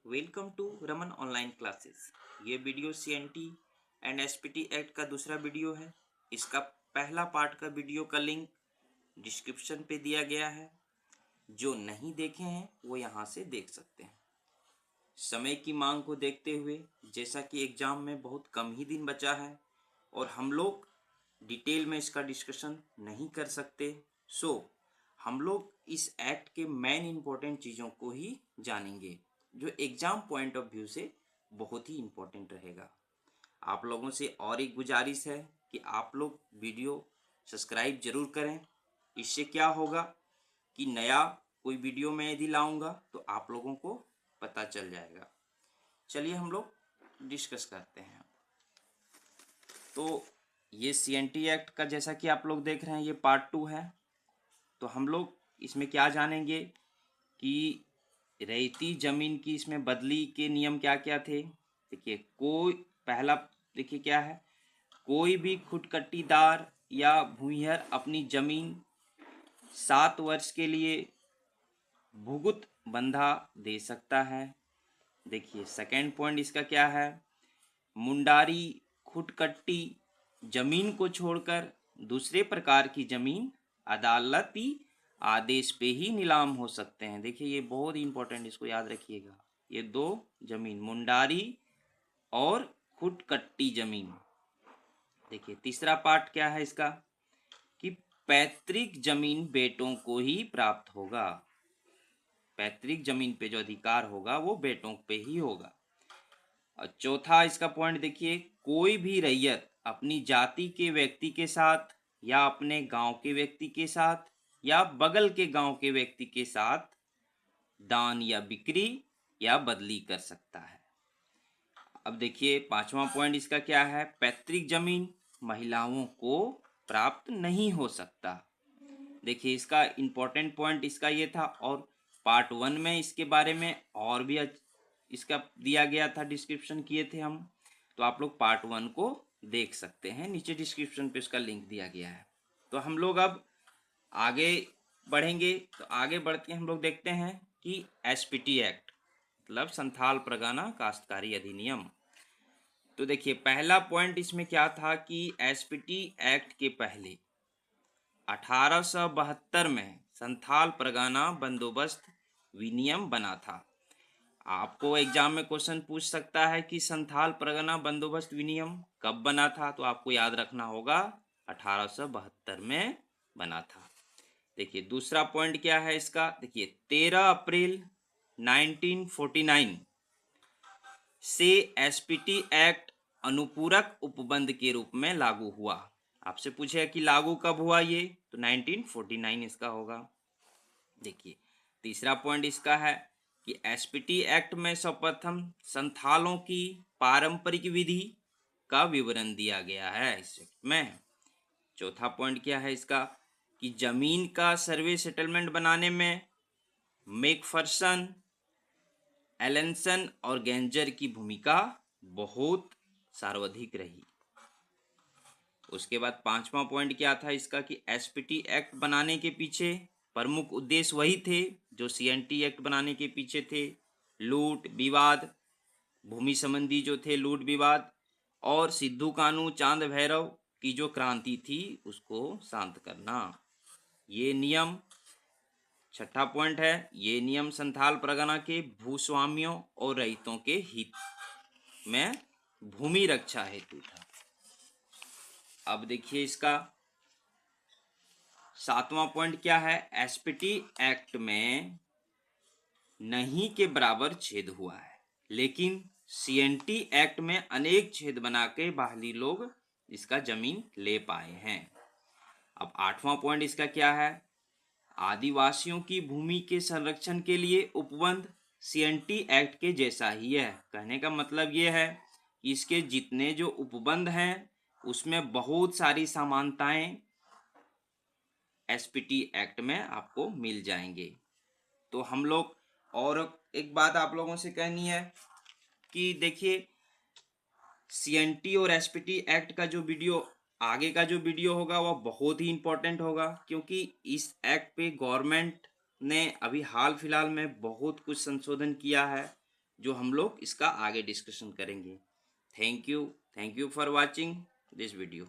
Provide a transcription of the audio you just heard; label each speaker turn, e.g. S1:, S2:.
S1: Welcome to Raman online classes. ये video CNT and SPT act का दूसरा वीडियो है। इसका पहला पार्ट का वीडियो का लिंक डिस्क्रिप्शन पे दिया गया है। जो नहीं देखे हैं वो यहाँ से देख सकते हैं। समय की मांग को देखते हुए, जैसा कि एग्ज़ाम में बहुत कम ही दिन बचा है और हम लोग डिटेल में इसका डिस्कशन नहीं कर सकते, सो हम लोग इस एक्ट के मेन इम्पोर्टेंट चीज़ों को ही जानेंगे जो एग्ज़ाम पॉइंट ऑफ व्यू से बहुत ही इम्पोर्टेंट रहेगा। आप लोगों से और एक गुजारिश है कि आप लोग वीडियो सब्सक्राइब ज़रूर करें। इससे क्या होगा कि नया कोई वीडियो मैं यदि लाऊंगा तो आप लोगों को पता चल जाएगा। चलिए हम लोग डिस्कस करते हैं। तो ये सीएनटी एक्ट का जैसा कि आप लोग देख रहे हैं, ये पार्ट 2 है। तो हम लोग इसमें क्या जानेंगे कि रैयती जमीन की इसमें बदली के नियम क्या क्या थे। देखिए, कोई पहला देखिए क्या है, कोई भी खुदकट्टीदार या भूमिहर अपनी जमीन 7 वर्ष के लिए भुगत बंधा दे सकता है। देखिए सेकंड पॉइंट इसका क्या है, मुंडारी खुदकट्टी जमीन को छोड़कर दूसरे प्रकार की जमीन अदालती आदेश पे ही नीलाम हो सकते हैं। देखिए ये बहुत इंपॉर्टेंट, इसको याद रखिएगा। ये दो जमीन, मुंडारी और खुदकट्टी जमीन। देखिए तीसरा पार्ट क्या है इसका कि पैतृक जमीन बेटों को ही प्राप्त होगा। पैतृक जमीन पे जो अधिकार होगा वो बेटों पे ही होगा। और चौथा इसका पॉइंट देखिए, कोई भी रैयत अपनी जाति के व्यक्ति के साथ या अपने गांव के व्यक्ति के साथ या बगल के गांव के व्यक्ति के साथ दान या बिक्री या बदली कर सकता है। अब देखिए पांचवा पॉइंट इसका क्या है, पैतृक जमीन महिलाओं को प्राप्त नहीं हो सकता। देखिए इसका इम्पोर्टेंट पॉइंट इसका ये था, और पार्ट 1 में इसके बारे में और भी इसका दिया गया था, डिस्क्रिप्शन किए थे हम। तो आप लोग पार्ट 1 को देख सकते हैं, नीचे डिस्क्रिप्शन पे इसका लिंक दिया गया है। तो हम लोग अब आगे बढ़ेंगे। तो आगे बढ़ के हम लोग देखते हैं कि एसपीटी एक्ट मतलब संथाल परगना काश्तकारी अधिनियम। तो देखिए पहला पॉइंट इसमें क्या था कि एसपीटी एक्ट के पहले 1872 में संथाल परगना बंदोबस्त विनियम बना था। आपको एग्जाम में क्वेश्चन पूछ सकता है कि संथाल परगना बंदोबस्त विनियम कब बना था, तो आपको याद रखना होगा 1872 में बना था। देखिए दूसरा पॉइंट क्या है इसका, देखिए 13 अप्रैल 1949 से एसपीटी एक्ट अनुपूरक उपबंध के रूप में लागू हुआ। आपसे पूछेगा कि लागू कब हुआ ये, तो 1949 इसका होगा। देखिए तीसरा पॉइंट इसका है कि एसपीटी एक्ट में सर्वप्रथम संथालों की पारंपरिक विधि का विवरण दिया गया है इस एक्ट में। चौथा पॉइंट क्या है इसका कि जमीन का सर्वे सेटलमेंट बनाने में मैकफरसन, एलेंसन और गेंजर की भूमिका बहुत सर्वाधिक रही। उसके बाद पांचवा पॉइंट क्या था इसका कि एसपीटी एक्ट बनाने के पीछे प्रमुख उद्देश्य वही थे जो सीएनटी एक्ट बनाने के पीछे थे। लूट विवाद, भूमि संबंधी जो थे लूट विवाद, और सिद्धू कानू चांद भैरव की जो क्रांति थी उसको शांत करना। ये नियम, छठा पॉइंट है, ये नियम संथाल परगना के भूस्वामियों और रैयतों के हित में भूमि रक्षा हेतु था। अब देखिए इसका सातवां पॉइंट क्या है, एसपीटी एक्ट में नहीं के बराबर छेद हुआ है, लेकिन सीएनटी एक्ट में अनेक छेद बना के बाहरी लोग इसका जमीन ले पाए हैं। अब आठवां पॉइंट इसका क्या है, आदिवासियों की भूमि के संरक्षण के लिए उपबंध सीएनटी एक्ट के जैसा ही है। कहने का मतलब ये है कि इसके जितने जो उपबंध हैं उसमें बहुत सारी समानताएं एसपीटी एक्ट में आपको मिल जाएंगे। तो हम लोग और एक बात आप लोगों से कहनी है कि देखिए सीएनटी और एसपीटी एक्ट का जो वीडियो आगे का जो वीडियो होगा वह बहुत ही इम्पोर्टेंट होगा, क्योंकि इस एक्ट पे गवर्नमेंट ने अभी हाल फिलहाल में बहुत कुछ संशोधन किया है। जो हम लोग इसका आगे डिस्कशन करेंगे। Thank you for watching this video.